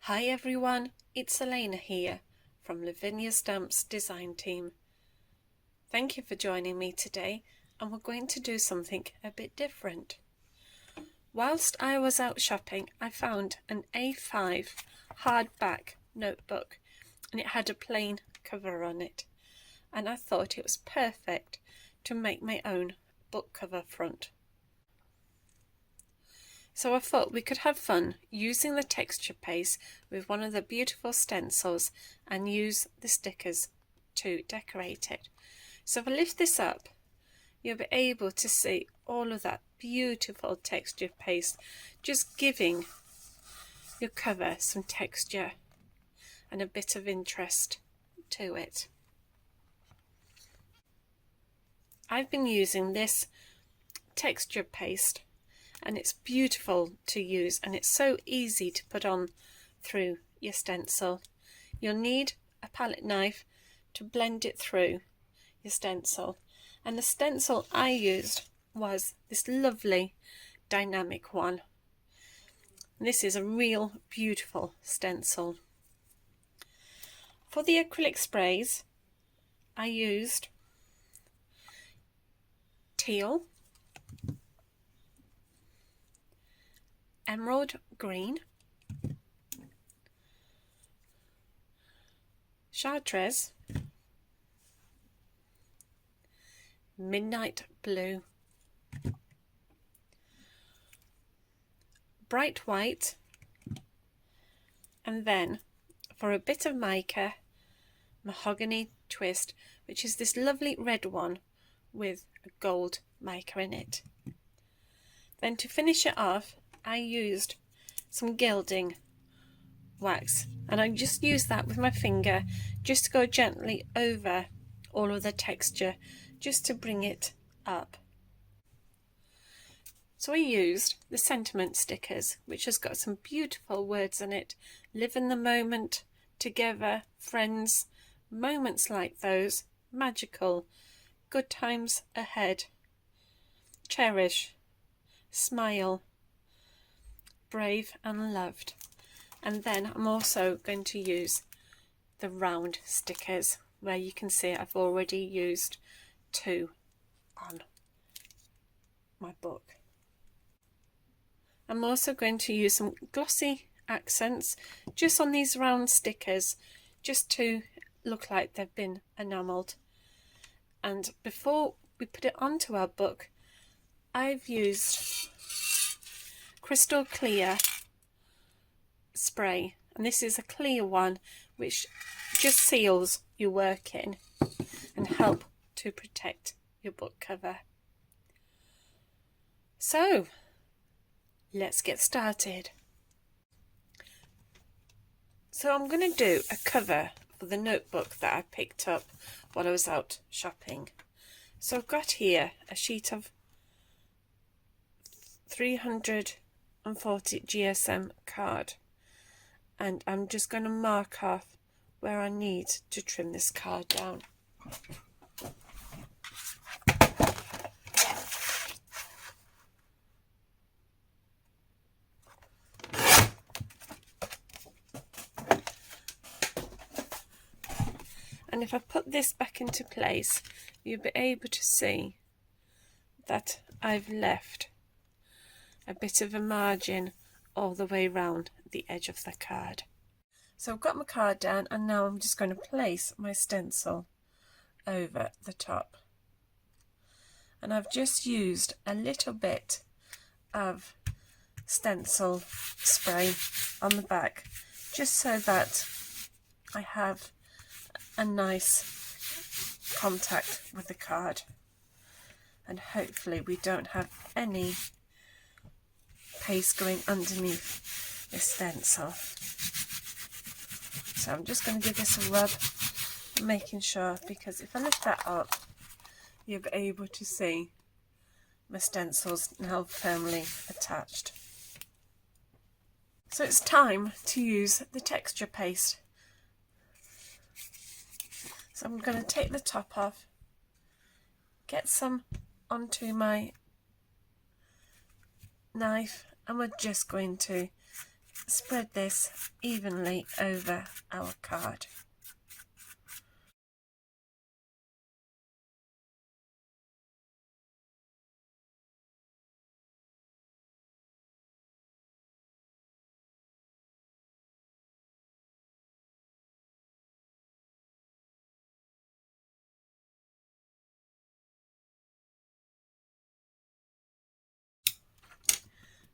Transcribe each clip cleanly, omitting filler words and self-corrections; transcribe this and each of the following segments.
Hi everyone, it's Eleana here from Lavinia Stamps design team. Thank you for joining me today, and we're going to do something a bit different. Whilst I was out shopping, I found an A5 hardback notebook and it had a plain cover on it, and I thought it was perfect to make my own book cover front. So I thought we could have fun using the texture paste with one of the beautiful stencils and use the stickers to decorate it. So if I lift this up, you'll be able to see all of that beautiful texture paste, just giving your cover some texture and a bit of interest to it. I've been using this texture paste and it's beautiful to use, and it's so easy to put on through your stencil. You'll need a palette knife to blend it through your stencil, and the stencil I used was this lovely dynamic one. This is a real beautiful stencil. For the acrylic sprays, I used teal, emerald green, chartreuse, midnight blue, bright white, and then for a bit of mica, mahogany twist, which is this lovely red one with a gold mica in it. Then to finish it off, I used some Gilding wax, and I just used that with my finger just to go gently over all of the texture, just to bring it up. So I used the sentiment stickers, which has got some beautiful words in it: live in the moment, together, friends, moments like those, magical, good times ahead, cherish, smile, brave and loved. And then I'm also going to use the round stickers, where you can see I've already used 2 on my book. I'm also going to use some glossy accents just on these round stickers, just to look like they've been enamelled. And before we put it onto our book, I've used crystal clear spray, and this is a clear one which just seals your work in and help to protect your book cover. So let's get started. So I'm going to do a cover for the notebook that I picked up while I was out shopping. So I've got here a sheet of 340 GSM card, and I'm just going to mark off where I need to trim this card down. And if I put this back into place, you'll be able to see that I've left a bit of a margin all the way around the edge of the card. So I've got my card down, and now I'm just going to place my stencil over the top. And I've just used a little bit of stencil spray on the back, just so that I have a nice contact with the card, and hopefully we don't have any paste going underneath the stencil. So I'm just going to give this a rub, making sure, because if I lift that up, you'll be able to see my stencil's now firmly attached. So it's time to use the texture paste. So I'm going to take the top off, get some onto my knife, and we're just going to spread this evenly over our card.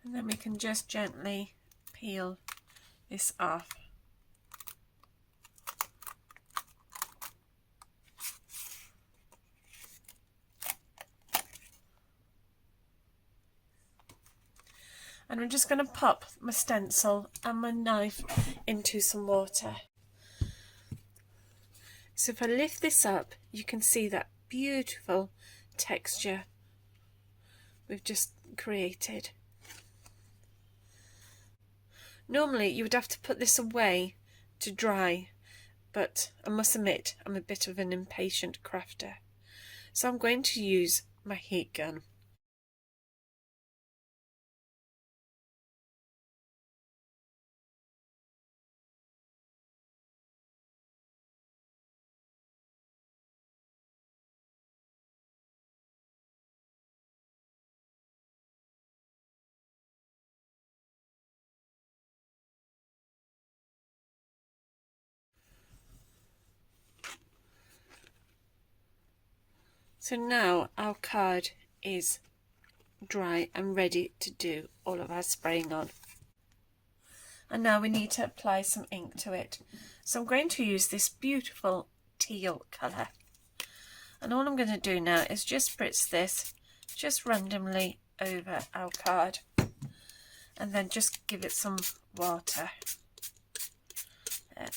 And then we can just gently peel this off. And I'm just going to pop my stencil and my knife into some water. So if I lift this up, you can see that beautiful texture we've just created. Normally you would have to put this away to dry, but I must admit I'm a bit of an impatient crafter. So I'm going to use my heat gun. So now our card is dry and ready to do all of our spraying on. And now we need to apply some ink to it. So I'm going to use this beautiful teal colour. And all I'm going to do now is just spritz this just randomly over our card. And then just give it some water. There.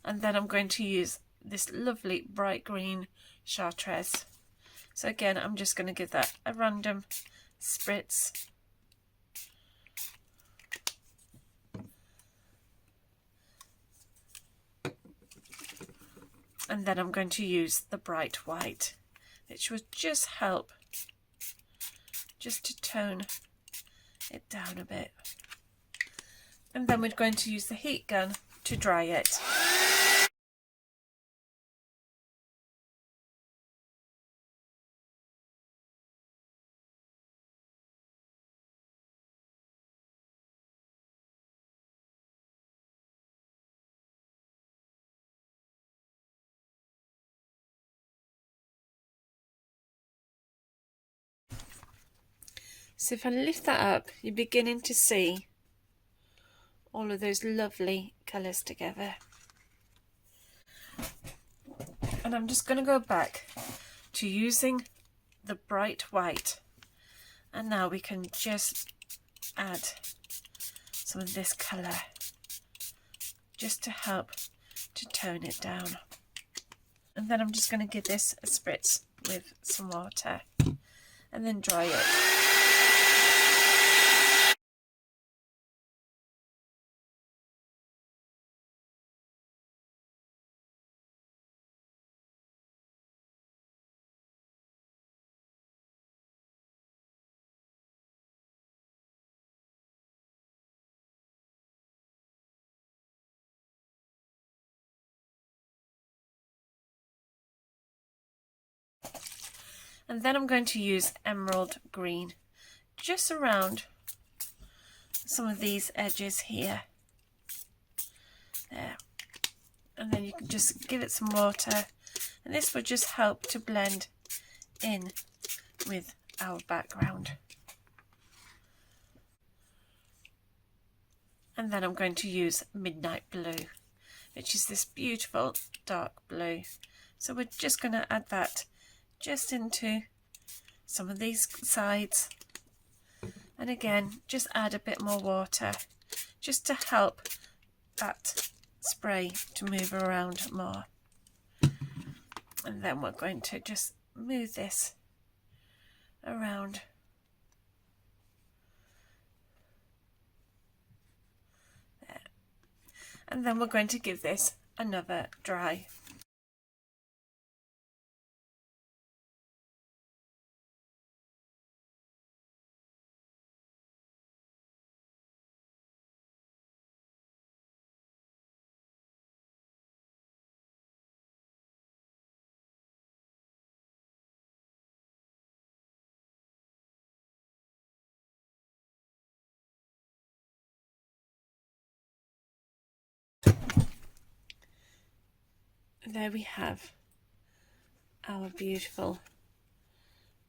And then I'm going to use this lovely bright green chartreuse. So again, I'm just going to give that a random spritz. And then I'm going to use the bright white, which will just help just to tone it down a bit. And then we're going to use the heat gun to dry it. So if I lift that up, you're beginning to see all of those lovely colours together. And I'm just going to go back to using the bright white. And now we can just add some of this colour just to help to tone it down. And then I'm just going to give this a spritz with some water and then dry it. And then I'm going to use emerald green just around some of these edges here. There. And then you can just give it some water, and this will just help to blend in with our background. And then I'm going to use midnight blue, which is this beautiful dark blue. So we're just going to add that just into some of these sides, and again just add a bit more water just to help that spray to move around more. And then we're going to just move this around. There. And then we're going to give this another dry. there we have our beautiful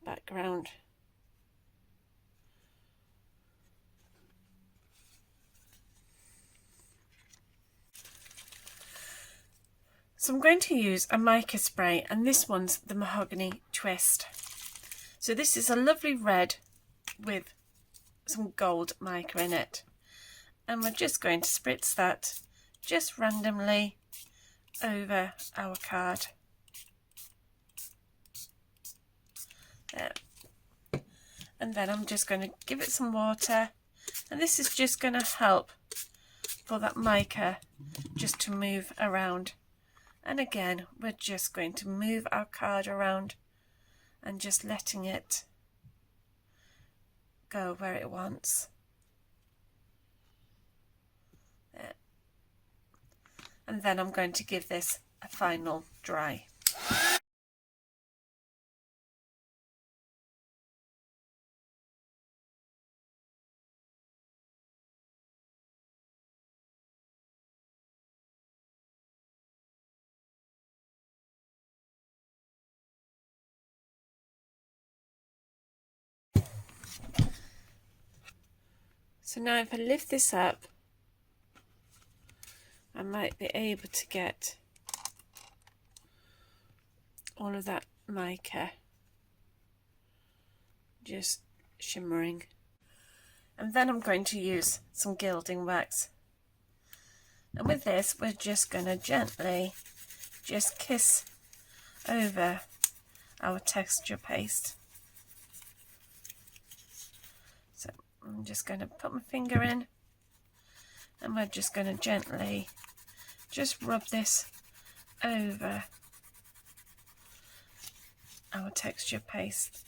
background. So I'm going to use a mica spray, and this one's the mahogany twist. So this is a lovely red with some gold mica in it, and we're just going to spritz that just randomly over our card. There. And then I'm just going to give it some water, and this is just going to help for that mica just to move around. And again, we're just going to move our card around and just letting it go where it wants. There. And then I'm going to give this a final dry. So now if I lift this up, I might be able to get all of that mica just shimmering. And then I'm going to use some gilding wax. And with this, we're just going to gently just kiss over our texture paste. So I'm just going to put my finger in, and we're just going to gently just rub this over our texture paste.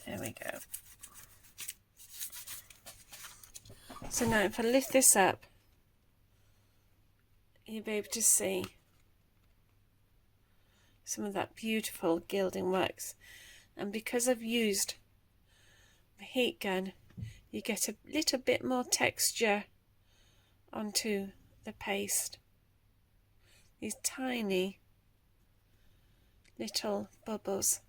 There we go. So now if I lift this up, you'll be able to see some of that beautiful gilding wax. And because I've used the heat gun, you get a little bit more texture onto the paste. These tiny little bubbles.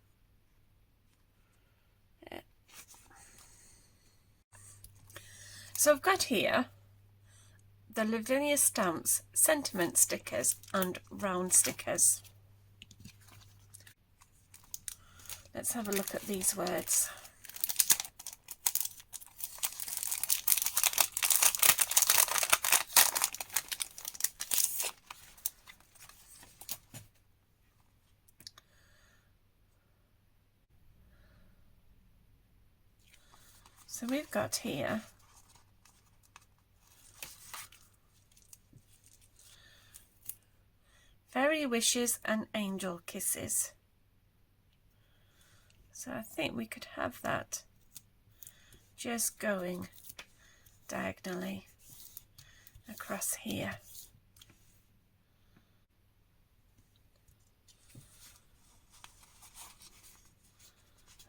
So I've got here the Lavinia Stamps sentiment stickers and round stickers. Let's have a look at these words. So we've got here fairy wishes and angel kisses. So I think we could have that just going diagonally across here.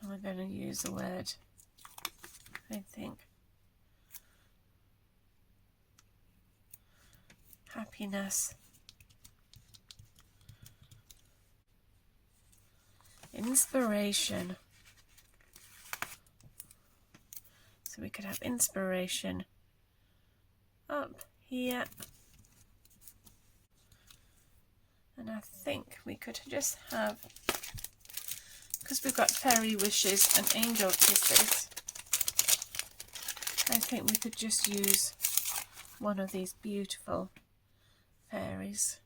And we're going to use the word, I think, happiness, inspiration. So we could have inspiration up here, and I think we could just have, because we've got fairy wishes and angel kisses, I think we could just use one of these beautiful fairies.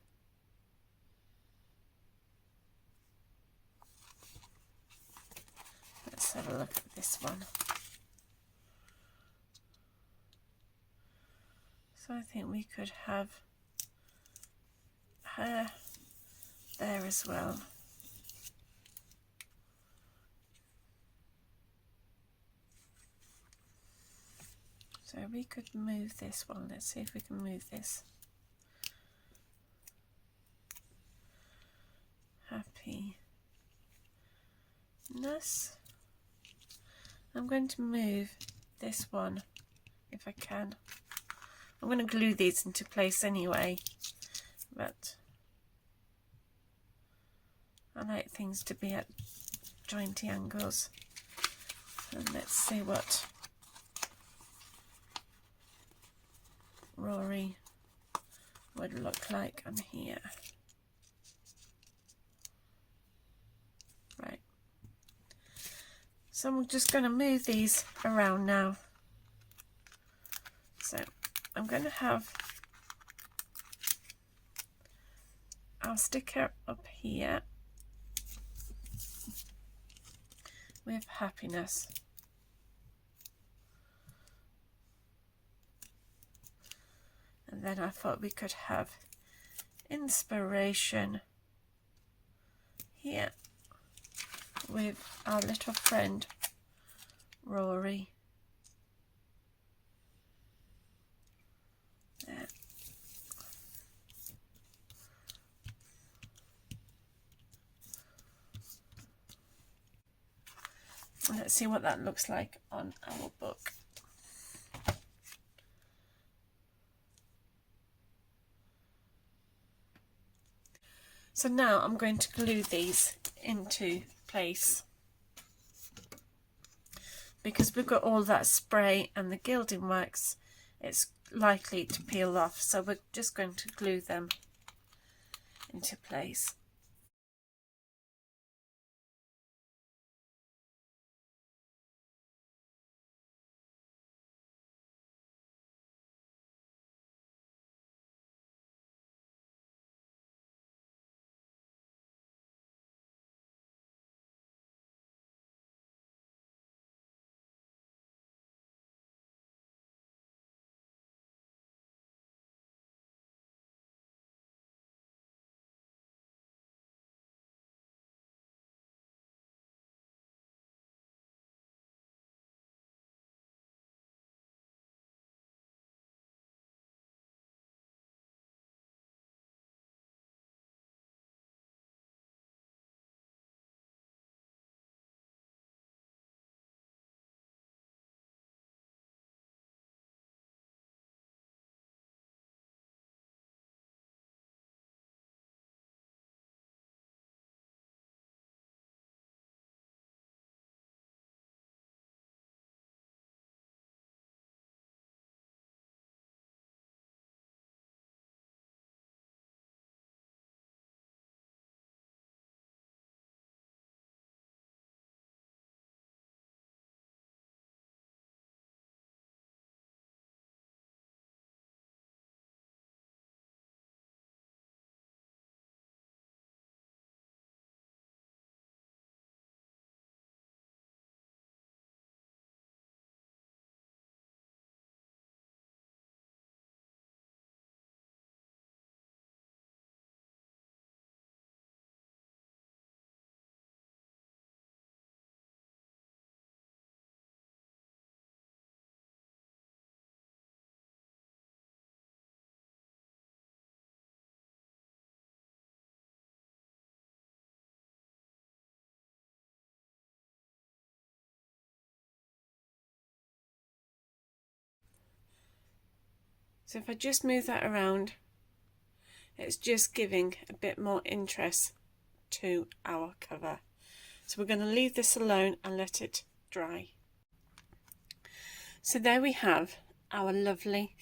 Let's have a look at this one. So I think we could have her there as well. So we could move this one. Let's see if we can move this. Happiness. I'm going to move this one if I can. I'm going to glue these into place anyway, but I like things to be at jointy angles. And let's see what Rory would look like on here. Right. So I'm just going to move these around now. So I'm going to have our sticker up here with happiness. And then I thought we could have inspiration here with our little friend Rory. There. Let's see what that looks like on our book. So now I'm going to glue these into place. Because we've got all that spray and the gilding wax, it's likely to peel off. So we're just going to glue them into place. So if I just move that around, it's just giving a bit more interest to our cover. So we're going to leave this alone and let it dry. So there we have our lovely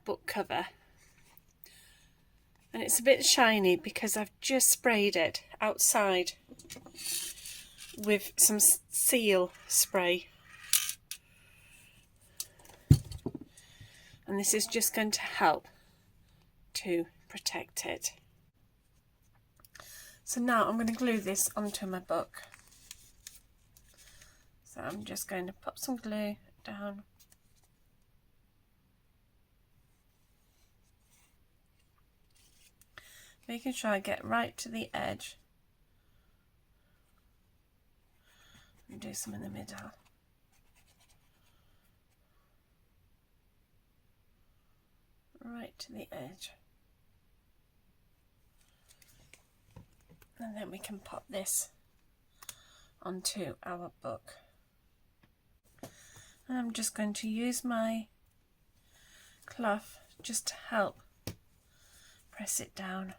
book cover. And it's a bit shiny because I've just sprayed it outside with some seal spray. And this is just going to help to protect it. So now I'm going to glue this onto my book. So I'm just going to pop some glue down. Making sure I get right to the edge. And do some in the middle. right to the edge. And then we can pop this onto our book. And I'm just going to use my cloth just to help press it down.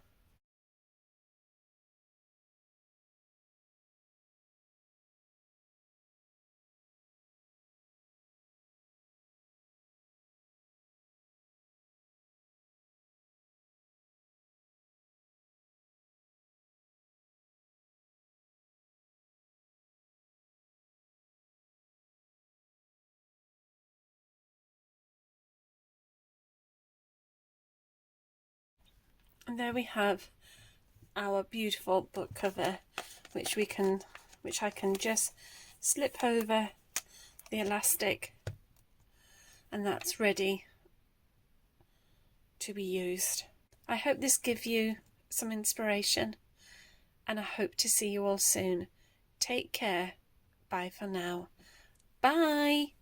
And there we have our beautiful book cover, which I can just slip over the elastic, and that's ready to be used. I hope this gives you some inspiration, and I hope to see you all soon. Take care. Bye for now. Bye.